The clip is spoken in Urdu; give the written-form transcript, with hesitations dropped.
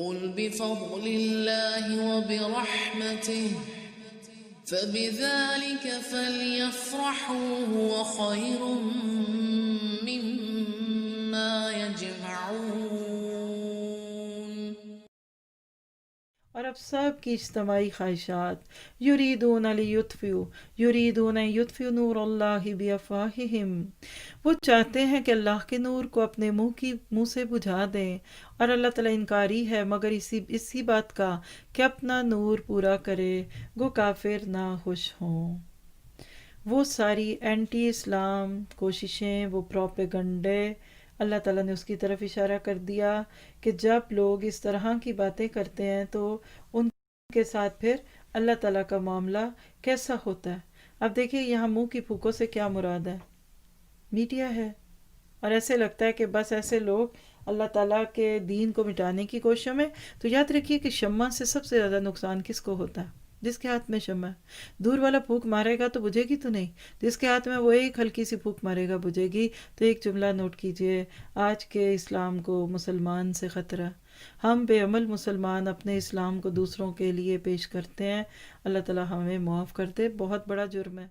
قل بفضل الله وبرحمته فبذلك فليفرحوا هو خير مما يجمعون۔ اور اب سب کی اجتماعی خواہشات، یریدون یطفئوا نور اللہ بافواہہم، وہ چاہتے ہیں کہ اللہ کے نور کو اپنے منہ سے بجھا دیں، اور اللہ تعالیٰ انکاری ہے مگر اسی بات کا کہ اپنا نور پورا کرے، گو کافر نہ خوش ہوں۔ وہ ساری اینٹی اسلام کوششیں، وہ پروپیگنڈے، اللہ تعالیٰ نے اس کی طرف اشارہ کر دیا کہ جب لوگ اس طرح کی باتیں کرتے ہیں تو ان کے ساتھ پھر اللہ تعالیٰ کا معاملہ کیسا ہوتا ہے۔ اب دیکھیں یہاں منہ کی پھوکوں سے کیا مراد ہے؟ میڈیا ہے، اور ایسے لگتا ہے کہ بس ایسے لوگ اللہ تعالیٰ کے دین کو مٹانے کی کوششوں میں، تو یاد رکھیے کہ شمع سے سب سے زیادہ نقصان کس کو ہوتا ہے؟ جس کے ہاتھ میں شمع ہے۔ دور والا پھونک مارے گا تو بجھے گی تو نہیں، جس کے ہاتھ میں وہ ایک ہلکی سی پھونک مارے گا بجھے گی۔ تو ایک جملہ نوٹ کیجئے، آج کے اسلام کو مسلمان سے خطرہ، ہم بے عمل مسلمان اپنے اسلام کو دوسروں کے لیے پیش کرتے ہیں۔ اللہ تعالیٰ ہمیں معاف کر دے، بہت بڑا جرم ہے۔